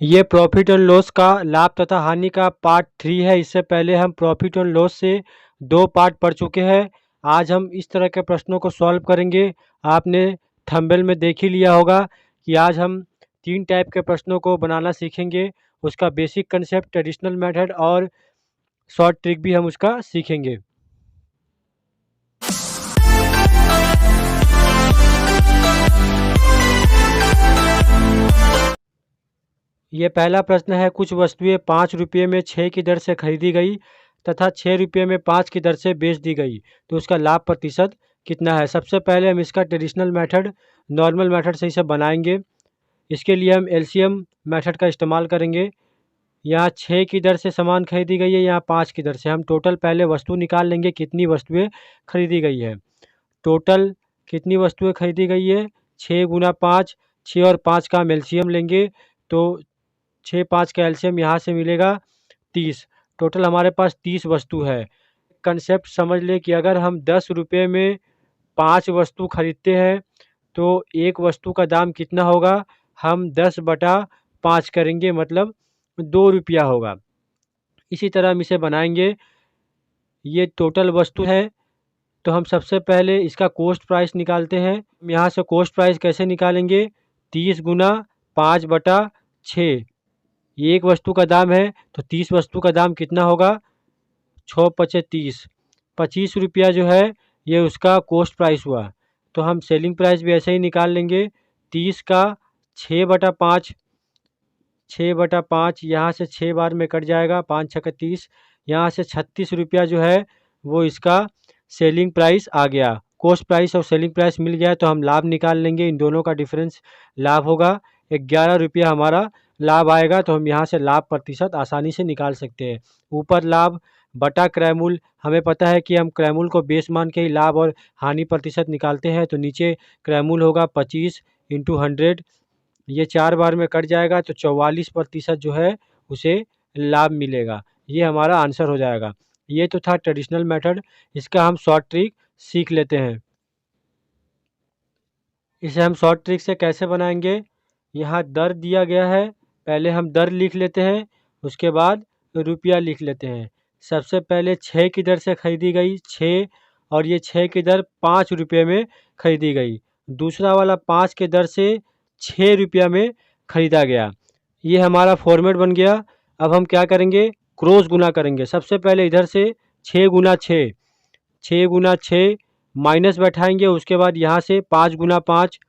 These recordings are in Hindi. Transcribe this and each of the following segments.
ये प्रॉफिट एंड लॉस का लाभ तथा हानि का पार्ट 3 है। इससे पहले हम प्रॉफिट एंड लॉस से 2 पार्ट पढ़ चुके हैं। आज हम इस तरह के प्रश्नों को सॉल्व करेंगे। आपने थंबनेल में देख ही लिया होगा कि आज हम 3 टाइप के प्रश्नों को बनाना सीखेंगे। उसका बेसिक कंसेप्ट, ट्रेडिशनल मेथड और शॉर्ट ट्रिक भी हम उसका सीखेंगे। ये पहला प्रश्न है, कुछ वस्तुएं 5 रुपये में 6 की दर से खरीदी गई तथा 6 रुपये में 5 की दर से बेच दी गई, तो उसका लाभ प्रतिशत कितना है। सबसे पहले हम इसका ट्रेडिशनल मेथड, नॉर्मल मेथड से इसे बनाएंगे। इसके लिए हम एलसीएम मेथड का इस्तेमाल करेंगे। यहाँ 6 की दर से सामान खरीदी गई है, यहाँ 5 की दर से। हम टोटल पहले वस्तु निकाल लेंगे, कितनी वस्तुएं खरीदी गई है। टोटल कितनी वस्तुएं खरीदी गई है, 6 गुना 5, 6 और 5 का हम एलसीएम लेंगे तो 6 5 का एलसीएम यहाँ से मिलेगा 30। टोटल हमारे पास 30 वस्तु है। कंसेप्ट समझ ले कि अगर हम 10 रुपये में 5 वस्तु खरीदते हैं तो एक वस्तु का दाम कितना होगा, हम 10/5 करेंगे, मतलब 2 रुपया होगा। इसी तरह हम इसे बनाएंगे। ये टोटल वस्तु है तो हम सबसे पहले इसका कॉस्ट प्राइस निकालते हैं। यहाँ से कॉस्ट प्राइस कैसे निकालेंगे, 30 गुना 5/6। ये एक वस्तु का दाम है तो 30 वस्तु का दाम कितना होगा, 6 पचे 30, 25 रुपया जो है ये उसका कॉस्ट प्राइस हुआ। तो हम सेलिंग प्राइस भी ऐसे ही निकाल लेंगे। 30 का 6/5, 6/5 यहाँ से 6 बार में कट जाएगा, 5 छक्के 30, यहाँ से 36 रुपया जो है वो इसका सेलिंग प्राइस आ गया। कॉस्ट प्राइस और सेलिंग प्राइस मिल गया तो हम लाभ निकाल लेंगे। इन दोनों का डिफरेंस लाभ होगा, 11 रुपया हमारा लाभ आएगा। तो हम यहाँ से लाभ प्रतिशत आसानी से निकाल सकते हैं। ऊपर लाभ बटा क्रय मूल्य, हमें पता है कि हम क्रय मूल्य को बेस मान के ही लाभ और हानि प्रतिशत निकालते हैं। तो नीचे क्रय मूल्य होगा 25 × 100, ये 4 बार में कट जाएगा तो 44% जो है उसे लाभ मिलेगा। ये हमारा आंसर हो जाएगा। ये तो था ट्रेडिशनल मेथड। इसका हम शॉर्ट ट्रिक सीख लेते हैं। इसे हम शॉर्ट ट्रिक से कैसे बनाएंगे, यहाँ दर दिया गया है, पहले हम दर लिख लेते हैं, उसके बाद रुपया लिख लेते हैं। सबसे पहले 6 की दर से खरीदी गई 6, और ये 6 की दर 5 रुपये में खरीदी गई। दूसरा वाला 5 के दर से 6 रुपया में खरीदा गया। ये हमारा फॉर्मेट बन गया। अब हम क्या करेंगे, क्रॉस गुना करेंगे। सबसे पहले इधर से 6 गुना 6, 6 गुना 6 माइनस बैठाएंगे। उसके बाद यहाँ से 5 गुना 5,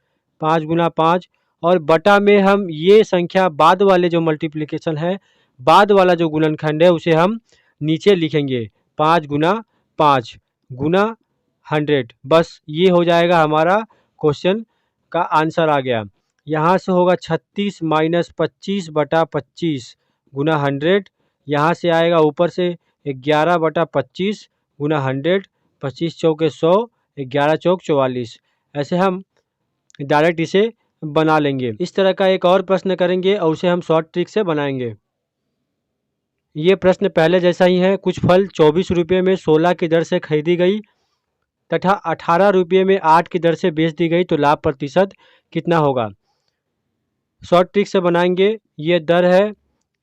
5 गुना 5, और बटा में हम ये संख्या बाद वाले जो मल्टीप्लिकेशन है, बाद वाला जो गुणनखंड है उसे हम नीचे लिखेंगे। 5 गुना 5 गुना 100। बस ये हो जाएगा, हमारा क्वेश्चन का आंसर आ गया। यहाँ से होगा 36 माइनस 25/25 गुना 100। यहाँ से आएगा ऊपर से 11/25 गुना 100, 25 चौके 100, 11 चौक 44। ऐसे हम डायरेक्ट इसे बना लेंगे। इस तरह का एक और प्रश्न करेंगे और उसे हम शॉर्ट ट्रिक से बनाएंगे। ये प्रश्न पहले जैसा ही है। कुछ फल 24 रुपये में 16 की दर से खरीदी गई तथा 18 रुपये में 8 की दर से बेच दी गई, तो लाभ प्रतिशत कितना होगा। शॉर्ट ट्रिक से बनाएंगे। ये दर है,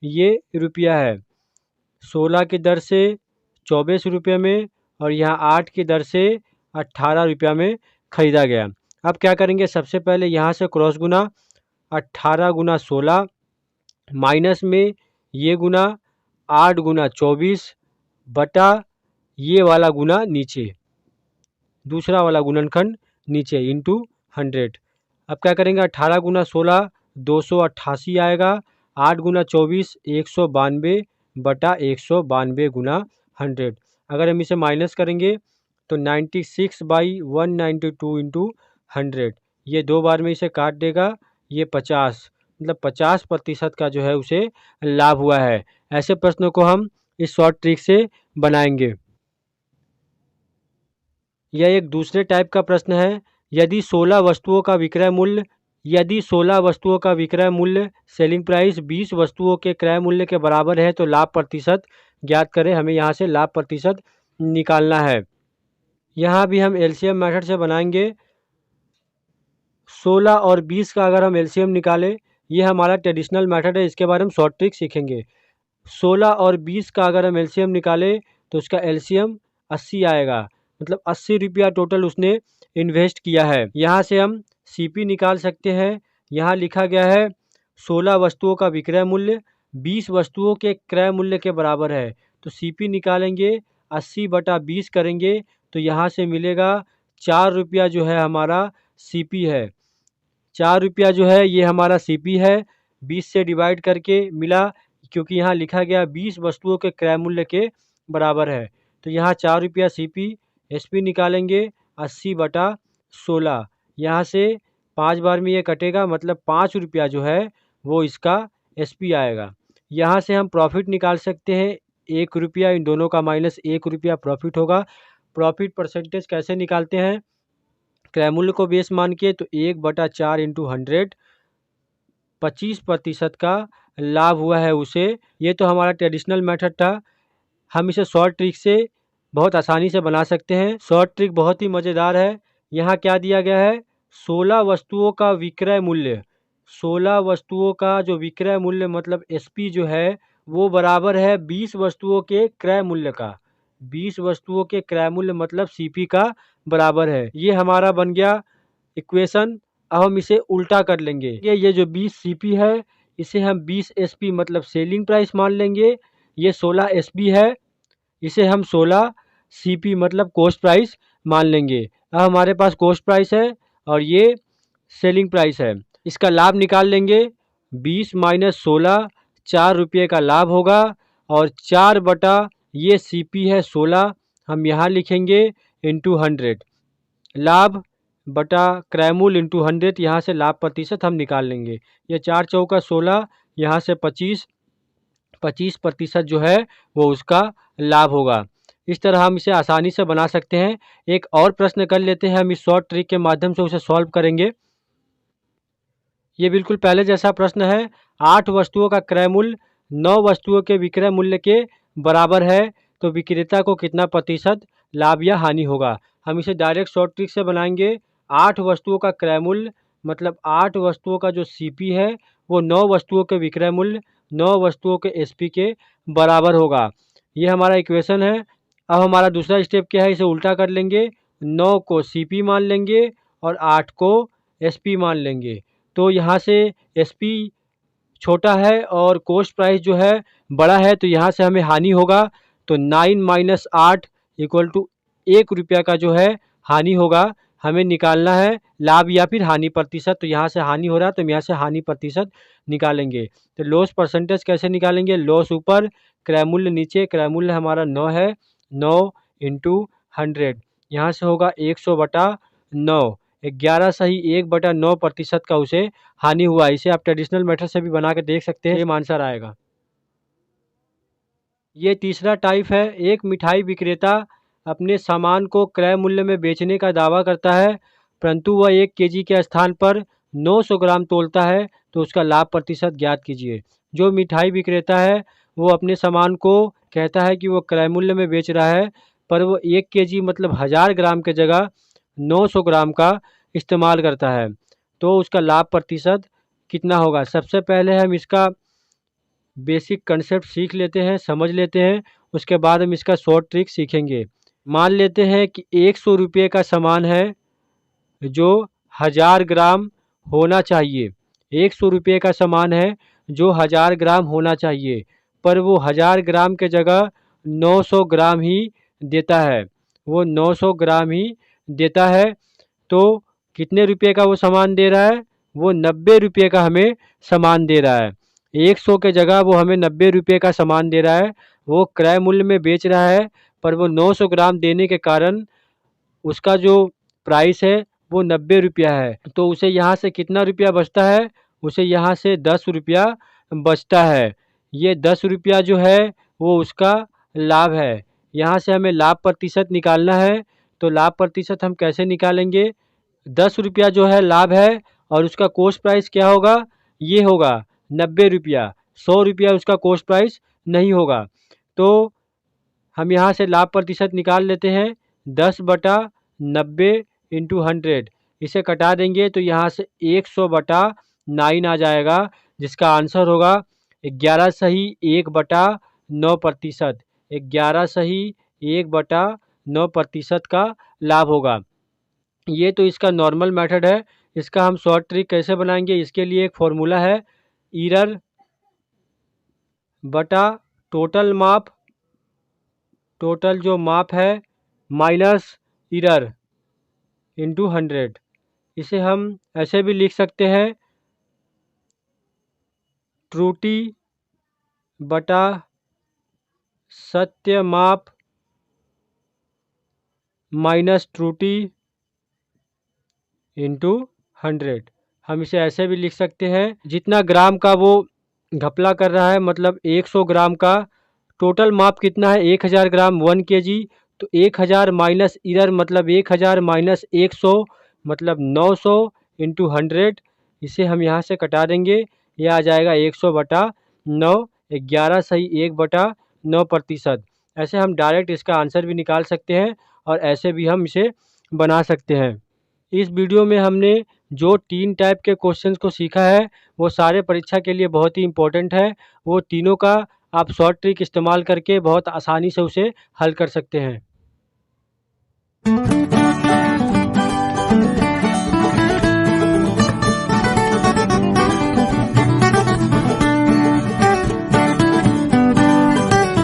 ये रुपया है। 16 की दर से 24 रुपये में और यहाँ 8 की दर से 18 रुपया में ख़रीदा गया। अब क्या करेंगे, सबसे पहले यहाँ से क्रॉस गुना, 18 गुना 16 माइनस में ये गुना 8 गुना 24 बटा ये वाला गुना नीचे, दूसरा वाला गुणनखंड नीचे, इंटू 100। अब क्या करेंगे, 18 गुना 16 288 आएगा, 8 गुना 24 192 बटा 192 गुना 100। अगर हम इसे माइनस करेंगे तो 96/192 इंटू 100, ये 2 बार में इसे काट देगा, ये 50, मतलब 50% का जो है उसे लाभ हुआ है। ऐसे प्रश्नों को हम इस शॉर्ट ट्रिक से बनाएंगे। यह एक दूसरे टाइप का प्रश्न है। यदि 16 वस्तुओं का विक्रय मूल्य सेलिंग प्राइस 20 वस्तुओं के क्रय मूल्य के बराबर है तो लाभ प्रतिशत ज्ञात करें। हमें यहाँ से लाभ प्रतिशत निकालना है। यहाँ भी हम एलसीएम मेथड से बनाएंगे। 16 और 20 का अगर हम एलसीएम निकालें ये हमारा ट्रेडिशनल मेथड है, इसके बारे में शॉर्ट ट्रिक सीखेंगे। 16 और 20 का अगर हम एलसीएम निकालें तो उसका एलसीएम 80 आएगा, मतलब 80 रुपया टोटल उसने इन्वेस्ट किया है। यहाँ से हम सीपी निकाल सकते हैं। यहाँ लिखा गया है 16 वस्तुओं का विक्रय मूल्य 20 वस्तुओं के क्रय मूल्य के बराबर है। तो सीपी निकालेंगे, 80/20 करेंगे तो यहाँ से मिलेगा 4 रुपया जो है हमारा सीपी है। 4 रुपया जो है ये हमारा सीपी है, 20 से डिवाइड करके मिला, क्योंकि यहाँ लिखा गया 20 वस्तुओं के क्रय मूल्य के बराबर है। तो यहाँ 4 रुपया सीपी, एसपी निकालेंगे 80/16। यहाँ से 5 बार में ये कटेगा, मतलब 5 रुपया जो है वो इसका एसपी आएगा। यहाँ से हम प्रॉफिट निकाल सकते हैं, 1 रुपया, इन दोनों का माइनस 1 रुपया प्रॉफिट होगा। प्रॉफिट परसेंटेज कैसे निकालते हैं, क्रय मूल्य को बेस मान के, तो 1/4 × 100, 25% का लाभ हुआ है उसे। ये तो हमारा ट्रेडिशनल मेथड था। हम इसे शॉर्ट ट्रिक से बहुत आसानी से बना सकते हैं। शॉर्ट ट्रिक बहुत ही मज़ेदार है। यहाँ क्या दिया गया है, 16 वस्तुओं का विक्रय मूल्य, 16 वस्तुओं का जो विक्रय मूल्य मतलब एसपी जो है वो बराबर है 20 वस्तुओं के क्रय मूल्य का। 20 वस्तुओं के क्रय मूल्य मतलब सीपी का बराबर है। ये हमारा बन गया इक्वेशन। अब हम इसे उल्टा कर लेंगे। ये जो 20 सीपी है इसे हम 20 एसपी मतलब सेलिंग प्राइस मान लेंगे। ये 16 एसपी है, इसे हम 16 सीपी मतलब कॉस्ट प्राइस मान लेंगे। अब हमारे पास कॉस्ट प्राइस है और ये सेलिंग प्राइस है। इसका लाभ निकाल लेंगे, 20 - 16, 4 रुपये का लाभ होगा। और 4 बटा ये सीपी है 16, हम यहाँ लिखेंगे इंटू 100। लाभ बटा क्रय मूल्य इंटू 100, यहाँ से लाभ प्रतिशत हम निकाल लेंगे। ये 4 चौका 16, यहाँ से 25% जो है वो उसका लाभ होगा। इस तरह हम इसे आसानी से बना सकते हैं। एक और प्रश्न कर लेते हैं, हम इस शॉर्ट ट्रिक के माध्यम से उसे सॉल्व करेंगे। ये बिल्कुल पहले जैसा प्रश्न है। 8 वस्तुओं का क्रय मूल्य 9 वस्तुओं के विक्रय मूल्य के बराबर है, तो विक्रेता को कितना प्रतिशत लाभ या हानि होगा। हम इसे डायरेक्ट शॉर्ट ट्रिक से बनाएंगे। 8 वस्तुओं का क्रय मूल्य मतलब 8 वस्तुओं का जो सीपी है वो 9 वस्तुओं के विक्रय मूल्य 9 वस्तुओं के एसपी के बराबर होगा। ये हमारा इक्वेशन है। अब हमारा दूसरा स्टेप क्या है, इसे उल्टा कर लेंगे। 9 को सीपी मान लेंगे और 8 को एसपी मान लेंगे। तो यहाँ से एसपी छोटा है और कॉस्ट प्राइस जो है बड़ा है, तो यहाँ से हमें हानि होगा। तो 9 - 8 = 1 रुपया का जो है हानि होगा। हमें निकालना है लाभ या फिर हानि प्रतिशत। तो यहाँ से हानि हो रहा है तो हम यहाँ से हानि प्रतिशत निकालेंगे। तो लॉस परसेंटेज कैसे निकालेंगे, लॉस ऊपर क्रय मूल्य नीचे। क्रय मूल्य हमारा 9 है, 9 × 100, यहाँ से होगा 100/9। 11 सही 1/9% का उसे हानि हुआ। इसे आप ट्रेडिशनल मेथड से भी बना के देख सकते हैं, सेम आंसर आएगा। ये तीसरा टाइप है। एक मिठाई विक्रेता अपने सामान को क्रय मूल्य में बेचने का दावा करता है, परंतु वह 1 केजी के स्थान पर 900 ग्राम तोलता है, तो उसका लाभ प्रतिशत ज्ञात कीजिए। जो मिठाई विक्रेता है वो अपने सामान को कहता है कि वो क्रय मूल्य में बेच रहा है, पर वो 1 केजी मतलब 1000 ग्राम के जगह 900 ग्राम का इस्तेमाल करता है, तो उसका लाभ प्रतिशत कितना होगा। सबसे पहले हम इसका बेसिक कंसेप्ट सीख लेते हैं, समझ लेते हैं, उसके बाद हम इसका शॉर्ट ट्रिक सीखेंगे। मान लेते हैं कि 100 रुपये का सामान है जो 1000 ग्राम होना चाहिए। 100 रुपये का सामान है जो 1000 ग्राम होना चाहिए, पर वो 1000 ग्राम के जगह 900 ग्राम ही देता है। वो 900 ग्राम ही देता है, तो कितने रुपये का वो सामान दे रहा है, वो 90 रुपये का हमें सामान दे रहा है। 100 के जगह वो हमें 90 रुपये का सामान दे रहा है। वो क्रय मूल्य में बेच रहा है, पर वो 900 ग्राम देने के कारण उसका जो प्राइस है वो 90 रुपया है। तो उसे यहाँ से कितना रुपया बचता है, उसे यहाँ से 10 रुपया बचता है। ये 10 रुपया जो है वो उसका लाभ है। यहाँ से हमें लाभ प्रतिशत निकालना है, तो लाभ प्रतिशत हम कैसे निकालेंगे। 10 रुपया जो है लाभ है और उसका कॉस्ट प्राइस क्या होगा, ये होगा 90 रुपया। 100 रुपया उसका कॉस्ट प्राइस नहीं होगा। तो हम यहाँ से लाभ प्रतिशत निकाल लेते हैं, 10/90 × 100। इसे कटा देंगे तो यहाँ से 100/10 9 आ जाएगा, जिसका आंसर होगा 11 सही 1/9%। 11 सही 1/9% का लाभ होगा। ये तो इसका नॉर्मल मेथड है। इसका हम शॉर्ट ट्रिक कैसे बनाएंगे, इसके लिए एक फॉर्मूला है, एरर बटा टोटल माप, टोटल जो माप है माइनस एरर इंटू 100। इसे हम ऐसे भी लिख सकते हैं, त्रुटि बटा सत्य माप माइनस त्रुटि इंटू 100। हम इसे ऐसे भी लिख सकते हैं, जितना ग्राम का वो घपला कर रहा है, मतलब 100 ग्राम का टोटल माप कितना है 1000 ग्राम 1 kg, तो 1000 माइनस एरर मतलब 1000 माइनस 100 मतलब 900 इंटू 100। इसे हम यहाँ से कटा देंगे, यह आ जाएगा 100/9। 11 सही 1/9%। ऐसे हम डायरेक्ट इसका आंसर भी निकाल सकते हैं और ऐसे भी हम इसे बना सकते हैं। इस वीडियो में हमने जो 3 टाइप के क्वेश्चंस को सीखा है वो सारे परीक्षा के लिए बहुत ही इम्पोर्टेंट है। वो तीनों का आप शॉर्ट ट्रिक इस्तेमाल करके बहुत आसानी से उसे हल कर सकते हैं।